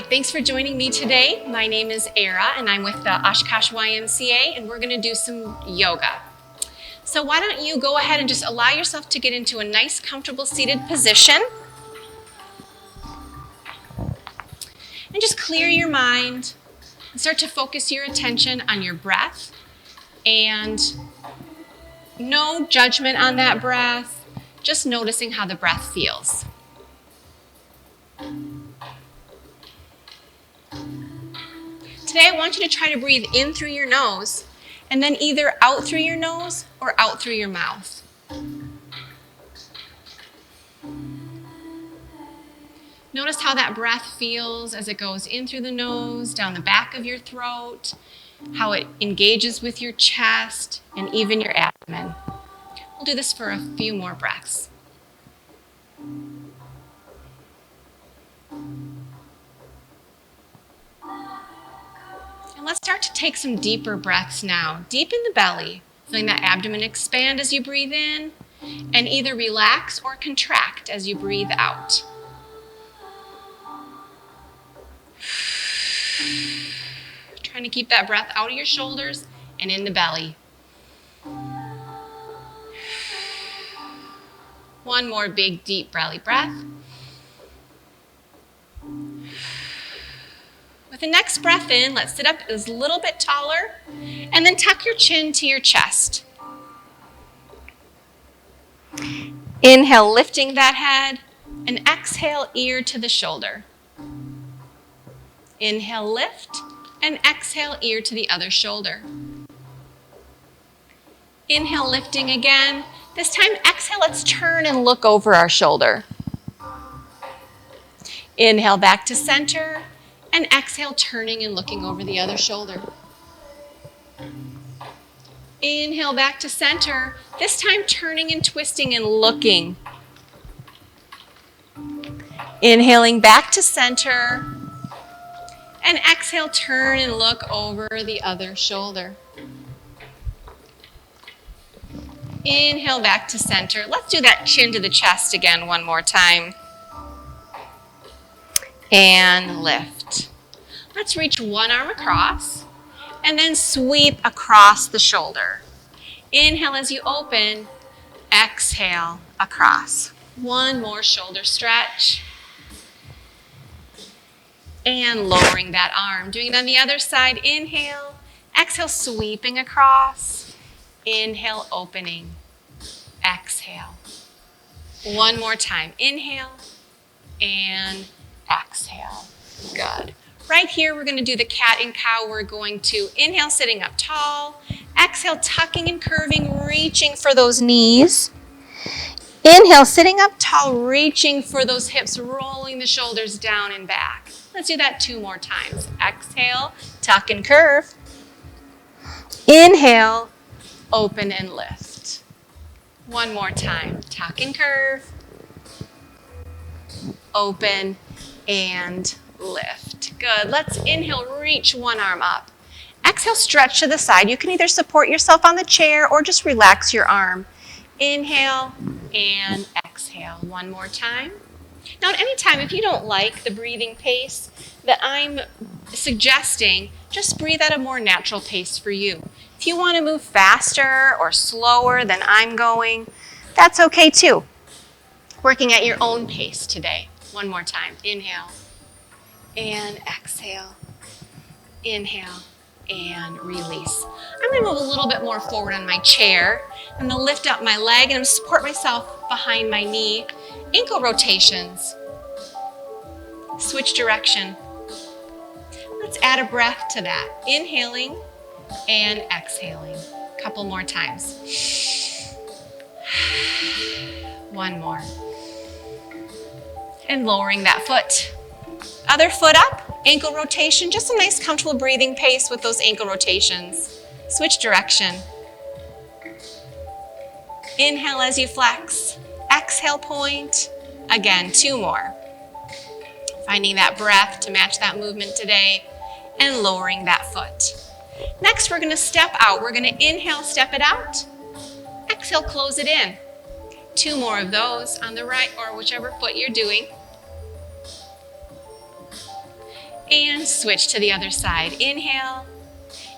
thanks for joining me today. My name is Era and I'm with the Oshkosh YMCA and we're gonna do some yoga. So why don't you go ahead and just allow yourself to get into a nice, comfortable seated position. And just clear your mind and start to focus your attention on your breath and no judgment on that breath, just noticing how the breath feels. Today I want you to try to breathe in through your nose and then either out through your nose or out through your mouth. Notice how that breath feels as it goes in through the nose, down the back of your throat, how it engages with your chest and even your abdomen. We'll do this for a few more breaths. And let's start to take some deeper breaths now, deep in the belly, feeling that abdomen expand as you breathe in, and either relax or contract as you breathe out. Trying to keep that breath out of your shoulders and in the belly. One more big, deep belly breath. With the next breath in, let's sit up a little bit taller and then tuck your chin to your chest. Inhale, lifting that head, and exhale, ear to the shoulder. Inhale, lift, and exhale, ear to the other shoulder. Inhale, lifting again. This time, exhale, let's turn and look over our shoulder. Inhale, back to center, and exhale, turning and looking over the other shoulder. Inhale, back to center. This time, turning and twisting and looking. Inhaling back to center. And exhale, turn and look over the other shoulder. Inhale back to center. Let's do that chin to the chest again one more time. And lift. Let's reach one arm across and then sweep across the shoulder. Inhale as you open, exhale across. One more shoulder stretch. And lowering that arm. Doing it on the other side. Inhale. Exhale, sweeping across. Inhale, opening. Exhale. One more time. Inhale. And exhale. Good. Right here, we're going to do the cat and cow. We're going to inhale, sitting up tall. Exhale, tucking and curving, reaching for those knees. Inhale, sitting up tall, reaching for those hips, rolling the shoulders down and back. Let's do that 2 more times. Exhale, tuck and curve. Inhale, open and lift. One more time. Tuck and curve. Open and lift. Good. Let's inhale, reach one arm up. Exhale, stretch to the side. You can either support yourself on the chair or just relax your arm. Inhale and exhale. One more time. Now, at any time, if you don't like the breathing pace that I'm suggesting, just breathe at a more natural pace for you. If you want to move faster or slower than I'm going, that's okay too. Working at your own pace today. One more time. Inhale and exhale. Inhale and release. I'm going to move a little bit more forward on my chair. I'm going to lift up my leg and I'm going to support myself behind my knee. Ankle rotations. Switch direction. Let's add a breath to that. Inhaling and exhaling. A couple more times. One more. And lowering that foot. Other foot up, ankle rotation. Just a nice comfortable breathing pace with those ankle rotations. Switch direction. Inhale as you flex. Exhale, point. Again, 2 more. Finding that breath to match that movement today and lowering that foot. Next, we're going to step out. We're going to inhale, step it out. Exhale, close it in. 2 more of those on the right or whichever foot you're doing. And switch to the other side. Inhale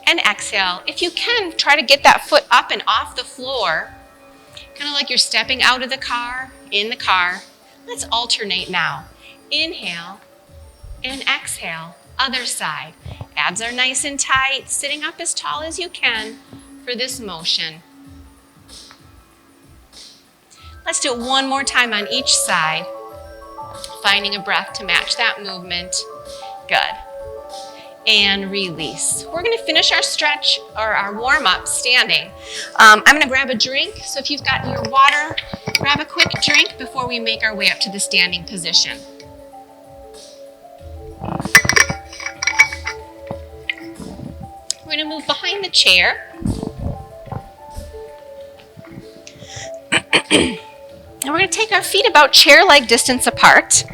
and exhale. If you can, try to get that foot up and off the floor, kind of like you're stepping out of the car, in the car. Let's alternate now. Inhale and exhale. Other side. Abs are nice and tight, sitting up as tall as you can for this motion. Let's do it one more time on each side, finding a breath to match that movement. Good. And release. We're going to finish our stretch or our warm-up standing. I'm going to grab a drink. So if you've got your water, grab a quick drink before we make our way up to the standing position. We're going to move behind the chair. And we're going to take our feet about chair-like distance apart.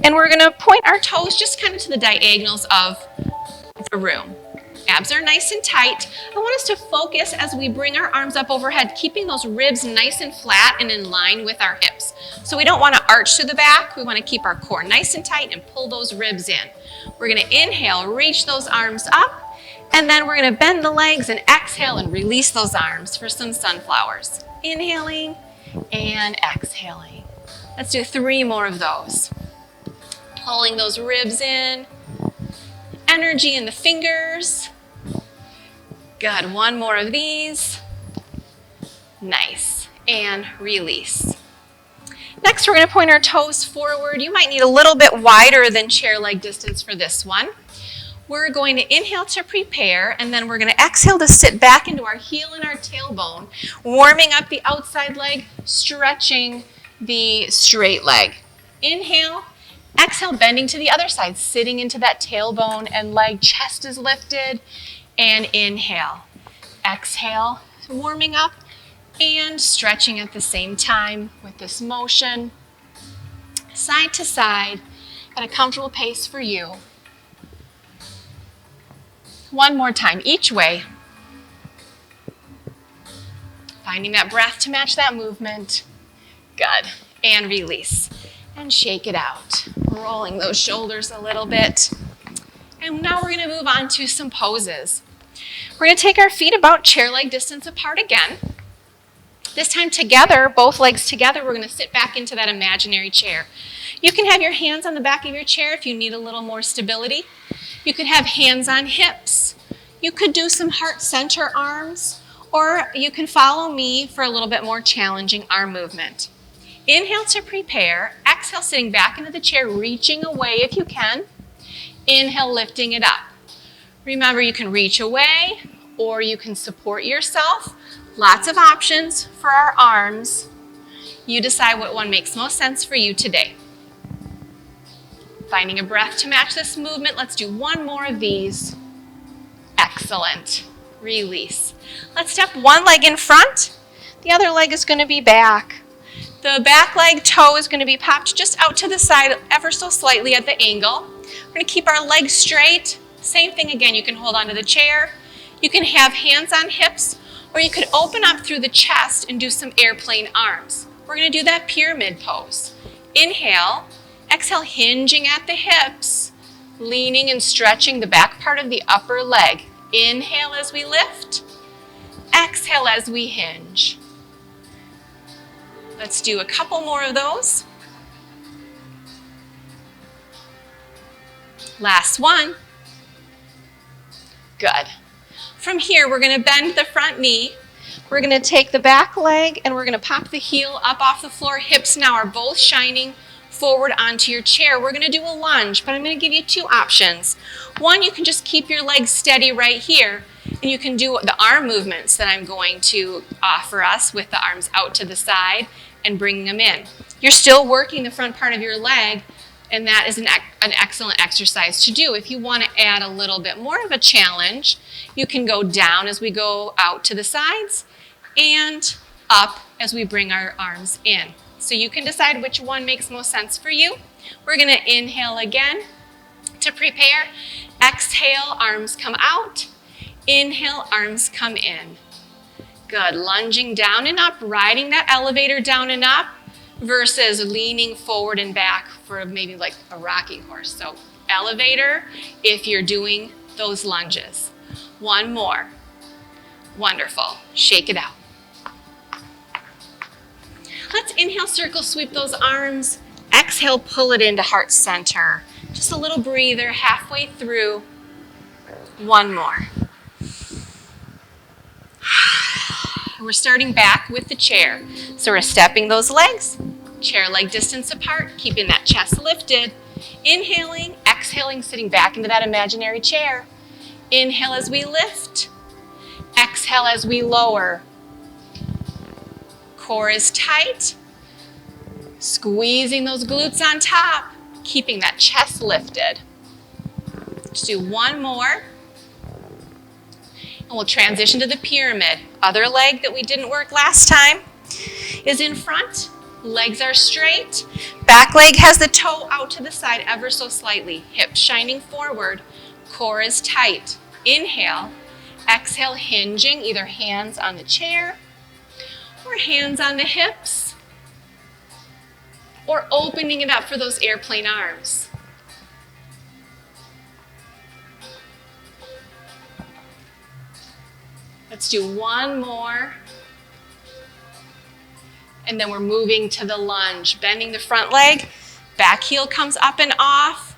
And we're going to point our toes just kind of to the diagonals of the room. Abs are nice and tight. I want us to focus as we bring our arms up overhead, keeping those ribs nice and flat and in line with our hips. So we don't want to arch to the back. We want to keep our core nice and tight and pull those ribs in. We're going to inhale, reach those arms up, and then we're going to bend the legs and exhale and release those arms for some sunflowers. Inhaling and exhaling. Let's do 3 more of those. Pulling those ribs in. Energy in the fingers. Good. 1 more of these. Nice. And release. Next, we're going to point our toes forward. You might need a little bit wider than chair leg distance for this one. We're going to inhale to prepare, and then we're going to exhale to sit back into our heel and our tailbone, warming up the outside leg, stretching the straight leg. Inhale, exhale, bending to the other side, sitting into that tailbone and leg, chest is lifted, and inhale. Exhale, warming up and stretching at the same time with this motion, side to side, at a comfortable pace for you. 1 more time, each way. Finding that breath to match that movement. Good. And release. And shake it out. Rolling those shoulders a little bit. And now we're going to move on to some poses. We're going to take our feet about chair leg distance apart again. This time together, both legs together, we're going to sit back into that imaginary chair. You can have your hands on the back of your chair if you need a little more stability. You could have hands on hips. You could do some heart center arms, or you can follow me for a little bit more challenging arm movement. Inhale to prepare. Exhale, sitting back into the chair, reaching away if you can. Inhale, lifting it up. Remember, you can reach away or you can support yourself. Lots of options for our arms. You decide what one makes most sense for you today. Finding a breath to match this movement. Let's do 1 more of these. Excellent. Release. Let's step 1 leg in front. The other leg is going to be back. The back leg toe is going to be popped just out to the side ever so slightly at the angle. We're going to keep our legs straight. Same thing again, you can hold onto the chair. You can have hands on hips, or you could open up through the chest and do some airplane arms. We're going to do that pyramid pose. Inhale. Exhale, hinging at the hips, leaning and stretching the back part of the upper leg. Inhale as we lift. Exhale as we hinge. Let's do a couple more of those. Last one. Good. From here, we're going to bend the front knee. We're going to take the back leg and we're going to pop the heel up off the floor. Hips now are both shining forward onto your chair. We're going to do a lunge, but I'm going to give you 2 options. One, you can just keep your legs steady right here, and you can do the arm movements that I'm going to offer us with the arms out to the side and bringing them in. You're still working the front part of your leg, and that is an excellent exercise to do. If you want to add a little bit more of a challenge, you can go down as we go out to the sides and up as we bring our arms in. So you can decide which one makes most sense for you. We're going to inhale again to prepare. Exhale, arms come out. Inhale, arms come in. Good. Lunging down and up, riding that elevator down and up versus leaning forward and back for maybe like a rocking horse. So elevator if you're doing those lunges. One more. Wonderful. Shake it out. Let's inhale, circle, sweep those arms. Exhale, pull it into heart center. Just a little breather halfway through. One more. We're starting back with the chair. So we're stepping those legs, chair leg distance apart, keeping that chest lifted. Inhaling, exhaling, sitting back into that imaginary chair. Inhale as we lift. Exhale as we lower. Core is tight. Squeezing those glutes on top, keeping that chest lifted. Just do one more. And we'll transition to the pyramid. Other leg that we didn't work last time is in front. Legs are straight. Back leg has the toe out to the side ever so slightly. Hips shining forward. Core is tight. Inhale. Exhale, hinging, either hands on the chair or hands on the hips, or opening it up for those airplane arms. Let's do one more. And then we're moving to the lunge, bending the front leg, back heel comes up and off,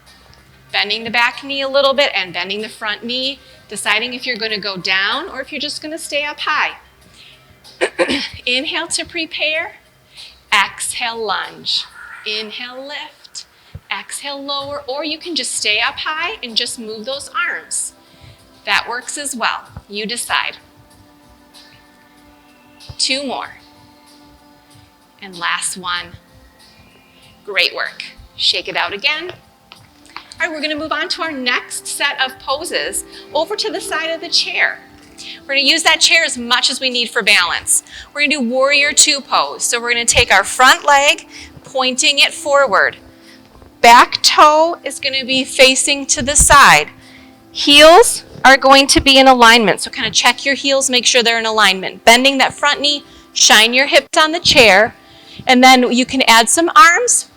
bending the back knee a little bit and bending the front knee, deciding if you're going to go down or if you're just going to stay up high. Inhale to prepare, exhale lunge. Inhale lift, exhale lower, or you can just stay up high and just move those arms. That works as well. You decide. Two more. And last one. Great work. Shake it out again. All right, we're going to move on to our next set of poses over to the side of the chair. We're going to use that chair as much as we need for balance. We're going to do warrior two pose. So we're going to take our front leg, pointing it forward. Back toe is going to be facing to the side. Heels are going to be in alignment. So kind of check your heels, make sure they're in alignment. Bending that front knee, shine your hips on the chair. And then you can add some arms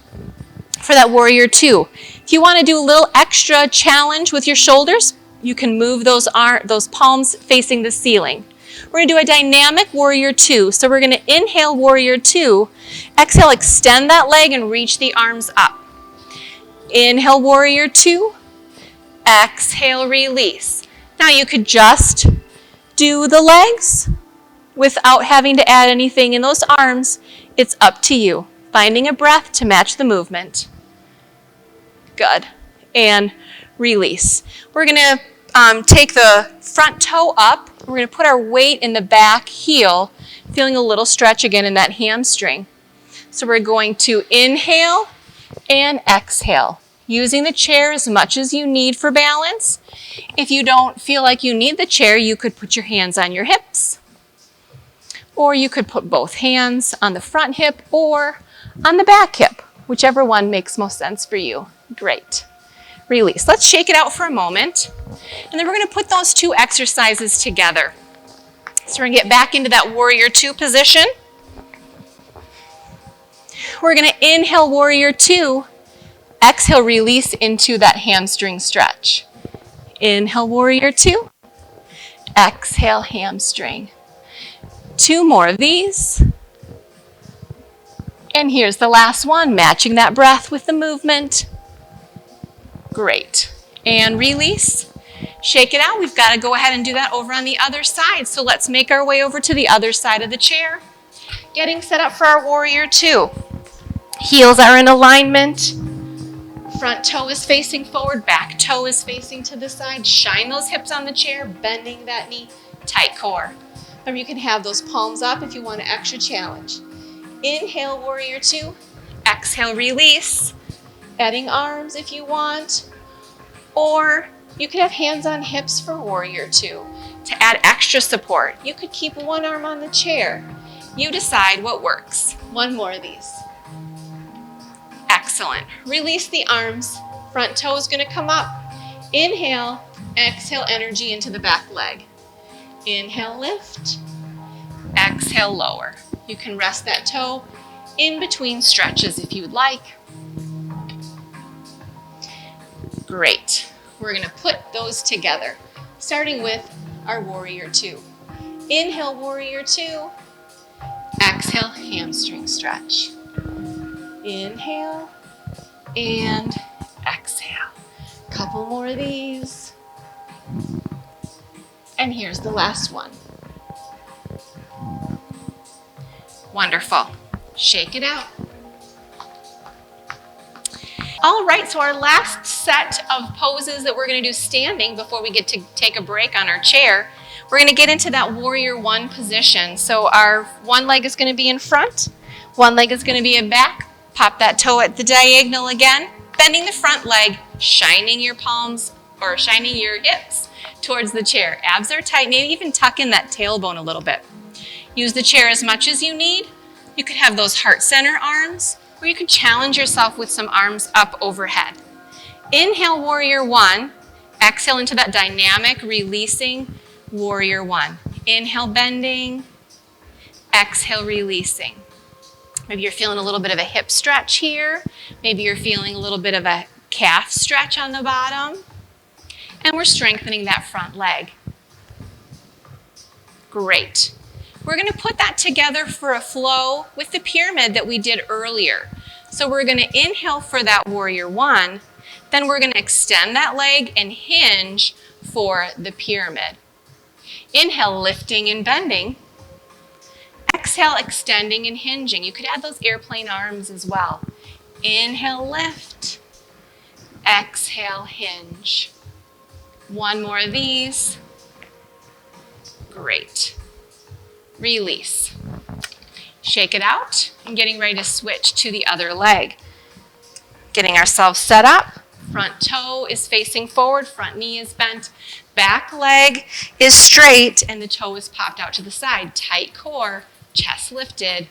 for that warrior two. If you want to do a little extra challenge with your shoulders, you can move those palms facing the ceiling. We're going to do a dynamic warrior two. So we're going to inhale warrior two, exhale, extend that leg and reach the arms up. Inhale warrior two, exhale, release. Now you could just do the legs without having to add anything in those arms. It's up to you. Finding a breath to match the movement. Good. And release. We're going to take the front toe up. We're going to put our weight in the back heel, feeling a little stretch again in that hamstring. So we're going to inhale and exhale, using the chair as much as you need for balance. If you don't feel like you need the chair, you could put your hands on your hips, or you could put both hands on the front hip or on the back hip, whichever one makes most sense for you. Great. Release. Let's shake it out for a moment. And then we're going to put those two exercises together. So we're going to get back into that warrior two position. We're going to inhale warrior two, exhale, release into that hamstring stretch. Inhale warrior two, exhale hamstring. Two more of these. And here's the last one, matching that breath with the movement. Great. And release. Shake it out. We've got to go ahead and do that over on the other side. So let's make our way over to the other side of the chair. Getting set up for our warrior two. Heels are in alignment. Front toe is facing forward. Back toe is facing to the side. Shine those hips on the chair, bending that knee. Tight core. Or you can have those palms up if you want an extra challenge. Inhale, warrior two. Exhale, release. Adding arms if you want. Or you could have hands on hips for warrior two to add extra support. You could keep one arm on the chair. You decide what works. One more of these. Excellent. Release the arms. Front toe is going to come up. Inhale, exhale energy into the back leg. Inhale, lift. Exhale, lower. You can rest that toe in between stretches if you'd like. Great. We're gonna put those together, starting with our warrior two. Inhale, warrior two. Exhale, hamstring stretch. Inhale and exhale. Couple more of these. And here's the last one. Wonderful. Shake it out. All right, so our last set of poses that we're gonna do standing before we get to take a break on our chair, we're gonna get into that warrior one position. So our one leg is gonna be in front, one leg is gonna be in back. Pop that toe at the diagonal again, bending the front leg, shining your palms or shining your hips towards the chair. Abs are tight, maybe even tuck in that tailbone a little bit. Use the chair as much as you need. You could have those heart center arms, or you could challenge yourself with some arms up overhead. Inhale, warrior one. Exhale into that dynamic, releasing warrior one. Inhale, bending. Exhale, releasing. Maybe you're feeling a little bit of a hip stretch here. Maybe you're feeling a little bit of a calf stretch on the bottom. And we're strengthening that front leg. Great. We're going to put that together for a flow with the pyramid that we did earlier. So we're going to inhale for that warrior one, then we're going to extend that leg and hinge for the pyramid. Inhale, lifting and bending. Exhale, extending and hinging. You could add those airplane arms as well. Inhale, lift. Exhale, hinge. One more of these. Great. Release. Shake it out and getting ready to switch to the other leg. Getting ourselves set up. Front toe is facing forward, front knee is bent, back leg is straight, and the toe is popped out to the side. Tight core, chest lifted.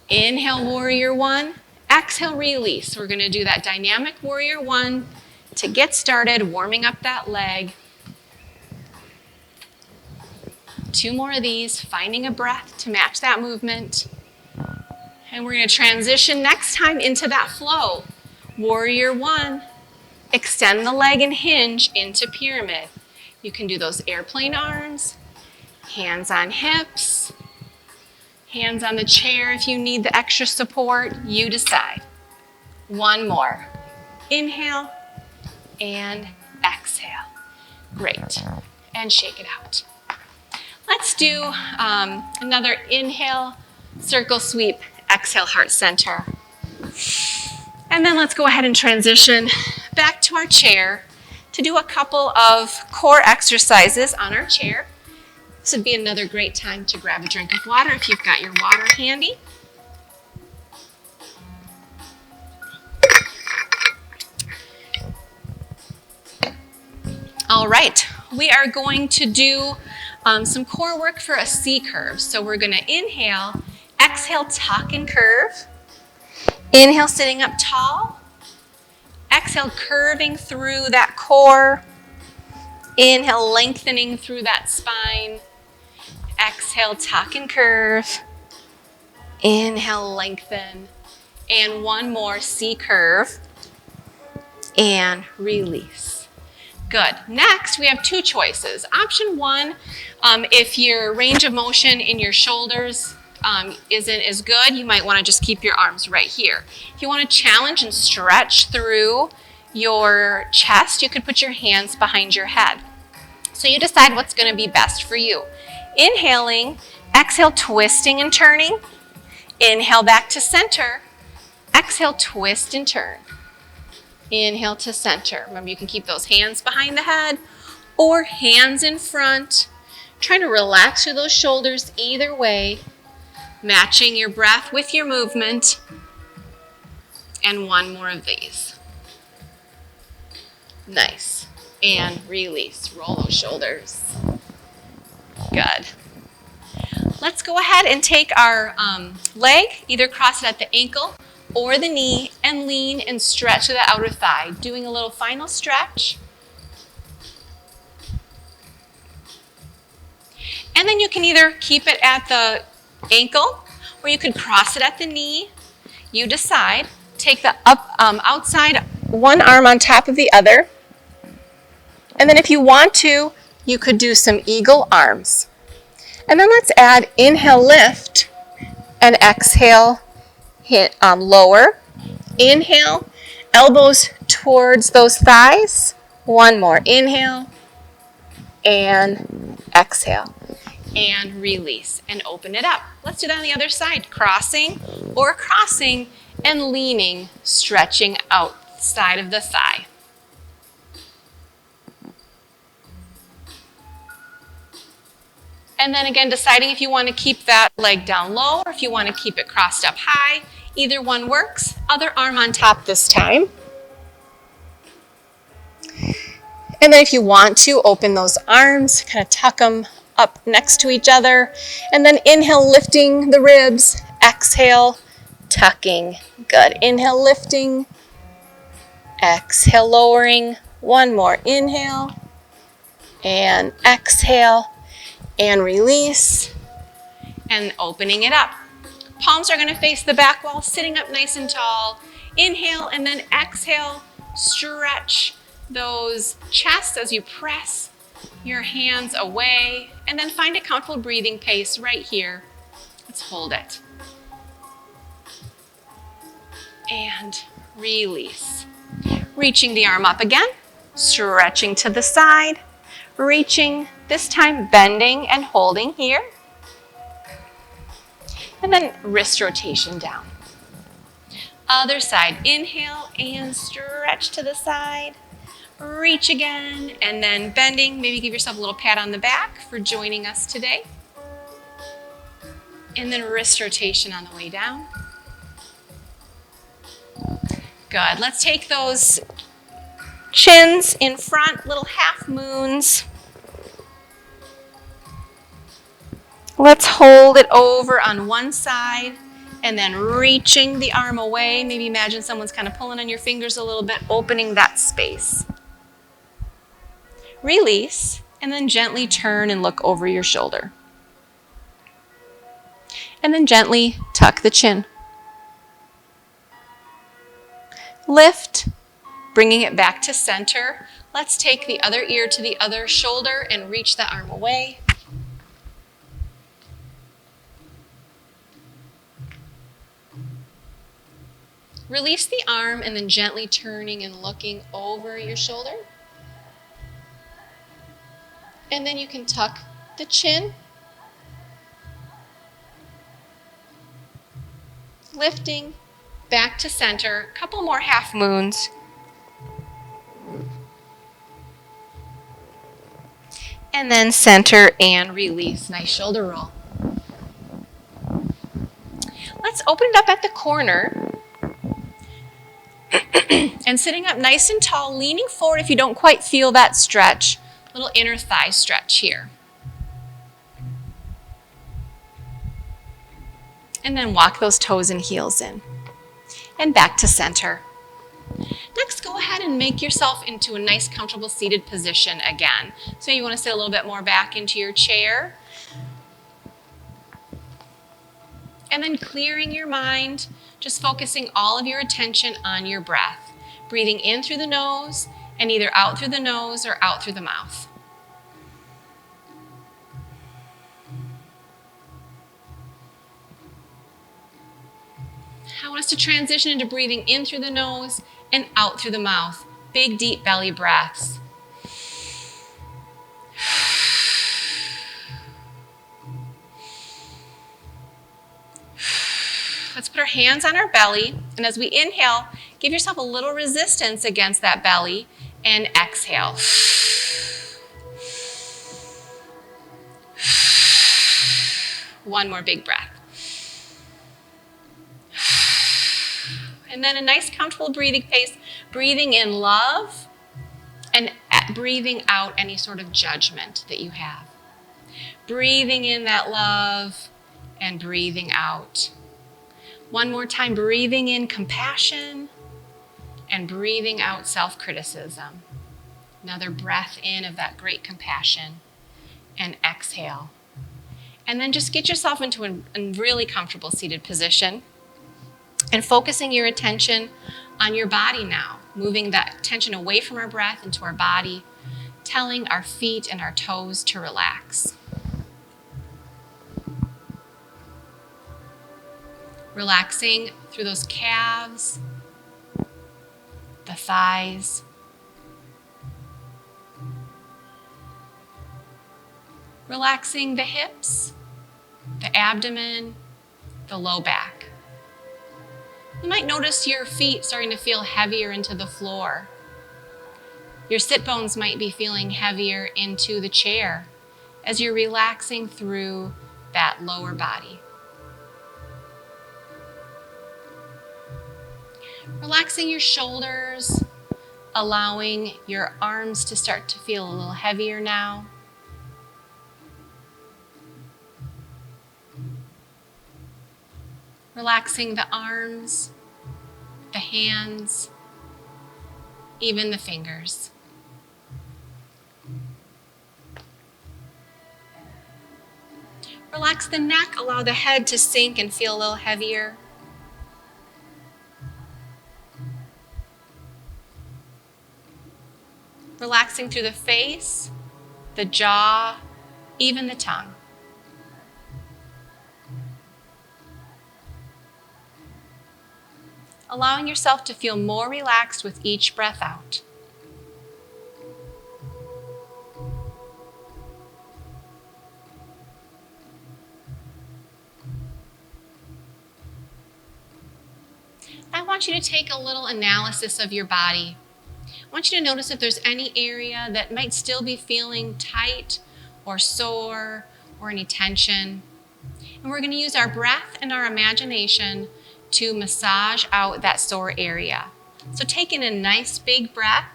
Inhale, warrior one. Exhale, release. We're gonna do that dynamic warrior one to get started, warming up that leg. Two more of these, finding a breath to match that movement. And we're gonna transition next time into that flow. Warrior one, extend the leg and hinge into pyramid. You can do those airplane arms, hands on hips, hands on the chair if you need the extra support, you decide. One more. Inhale and exhale. Great. And shake it out. Let's do another inhale, circle sweep, exhale, heart center. And then let's go ahead and transition back to our chair to do a couple of core exercises on our chair. This would be another great time to grab a drink of water if you've got your water handy. All right, we are going to do some core work for a C curve. So we're gonna inhale, exhale, tuck and curve. Inhale, sitting up tall. Exhale, curving through that core. Inhale, lengthening through that spine. Exhale, tuck and curve. Inhale, lengthen. And one more, C curve. And release. Good. Next, we have two choices. Option one, if your range of motion in your shoulders isn't as good, you might want to just keep your arms right here. If you want to challenge and stretch through your chest, you could put your hands behind your head. So you decide what's going to be best for you. Inhaling, exhale, twisting and turning. Inhale back to center. Exhale, twist and turn. Inhale to center. Remember, you can keep those hands behind the head or hands in front. Trying to relax through those shoulders either way. Matching your breath with your movement. And one more of these. Nice. And release. Roll those shoulders. Good. Let's go ahead and take our leg, either cross it at the ankle or the knee, and lean and stretch to the outer thigh. Doing a little final stretch. And then you can either keep it at the ankle, or you could cross it at the knee. You decide. Take the outside one arm on top of the other. And then if you want to, you could do some eagle arms. And then let's add inhale, lift, and exhale, hit lower. Inhale, elbows towards those thighs. One more. Inhale and exhale. And release and open it up. Let's do that on the other side. Crossing or crossing and leaning, stretching outside of the thigh. And then again, deciding if you want to keep that leg down low or if you want to keep it crossed up high. Either one works. Other arm on top this time. And then if you want to, open those arms, kind of tuck them up next to each other. And then inhale, lifting the ribs. Exhale, tucking. Good. Inhale, lifting. Exhale, lowering. One more. Inhale. And exhale. And release. And opening it up. Palms are going to face the back wall, sitting up nice and tall. Inhale and then exhale. Stretch those chests as you press your hands away. And then find a comfortable breathing pace right here. Let's hold it. And release. Reaching the arm up again. Stretching to the side. Reaching, this time bending and holding here. And then wrist rotation down. Other side, inhale and stretch to the side. Reach again and then bending. Maybe give yourself a little pat on the back for joining us today. And then wrist rotation on the way down. Good. Let's take those chins in front, little half moons. Let's hold it over on one side and then reaching the arm away. Maybe imagine someone's kind of pulling on your fingers a little bit, opening that space. Release and then gently turn and look over your shoulder. And then gently tuck the chin. Lift, bringing it back to center. Let's take the other ear to the other shoulder and reach the arm away. Release the arm and then gently turning and looking over your shoulder. And then you can tuck the chin. Lifting back to center. A couple more half moons. And then center and release. Nice shoulder roll. Let's open it up at the corner. And sitting up nice and tall, leaning forward if you don't quite feel that stretch. Little inner thigh stretch here. And then walk those toes and heels in. And back to center. Next, go ahead and make yourself into a nice, comfortable seated position again. So you want to sit a little bit more back into your chair. And then clearing your mind, just focusing all of your attention on your breath. Breathing in through the nose and either out through the nose or out through the mouth. I want us to transition into breathing in through the nose and out through the mouth. Big, deep belly breaths. Let's put our hands on our belly, and as we inhale, give yourself a little resistance against that belly, and exhale. One more big breath. And then a nice, comfortable breathing pace, breathing in love, and breathing out any sort of judgment that you have. Breathing in that love, and breathing out. One more time, breathing in compassion and breathing out self-criticism. Another breath in of that great compassion and exhale. And then just get yourself into a really comfortable seated position and focusing your attention on your body now. moving that tension away from our breath into our body, telling our feet and our toes to relax. Relaxing through those calves, the thighs, relaxing the hips, the abdomen, the low back. You might notice your feet starting to feel heavier into the floor. Your sit bones might be feeling heavier into the chair as you're relaxing through that lower body. Relaxing your shoulders, allowing your arms to start to feel a little heavier now. Relaxing the arms, the hands, even the fingers. Relax the neck, allow the head to sink and feel a little heavier. Relaxing through the face, the jaw, even the tongue. Allowing yourself to feel more relaxed with each breath out. I want you to take a little analysis of your body. I want you to notice if there's any area that might still be feeling tight or sore or any tension. And we're going to use our breath and our imagination to massage out that sore area. So take in a nice big breath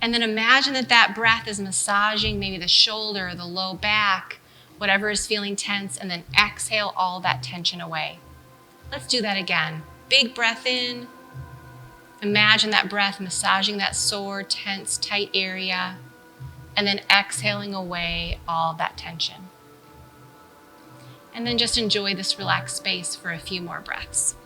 and then imagine that that breath is massaging maybe the shoulder, the low back, whatever is feeling tense, and then exhale all that tension away. Let's do that again. Big breath in. Imagine that breath massaging that sore, tense, tight area, and then exhaling away all that tension. And then just enjoy this relaxed space for a few more breaths.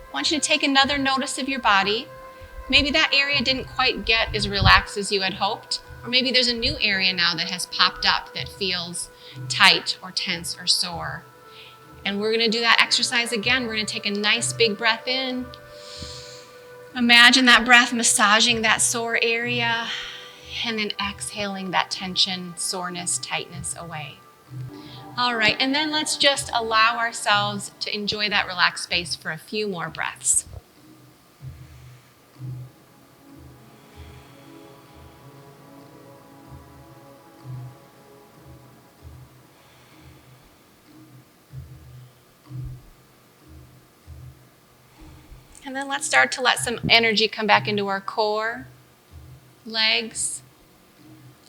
I want you to take another notice of your body. Maybe that area didn't quite get as relaxed as you had hoped, or maybe there's a new area now that has popped up that feels tight or tense or sore. And we're going to do that exercise again. We're going to take a nice big breath in. Imagine that breath massaging that sore area, and then exhaling that tension, soreness, tightness away. All right, and then let's just allow ourselves to enjoy that relaxed space for a few more breaths. And then let's start to let some energy come back into our core, legs,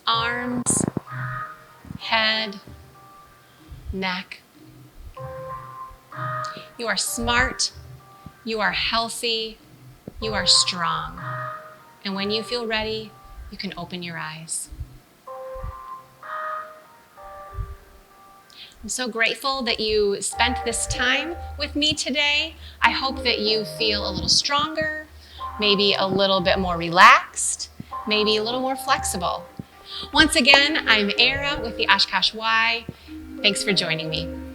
arms, head, neck. You are smart, you are healthy, you are strong. And when you feel ready, you can open your eyes. I'm so grateful that you spent this time with me today. I hope that you feel a little stronger, maybe a little bit more relaxed, maybe a little more flexible. Once again, I'm Era with the Oshkosh Y. Thanks for joining me.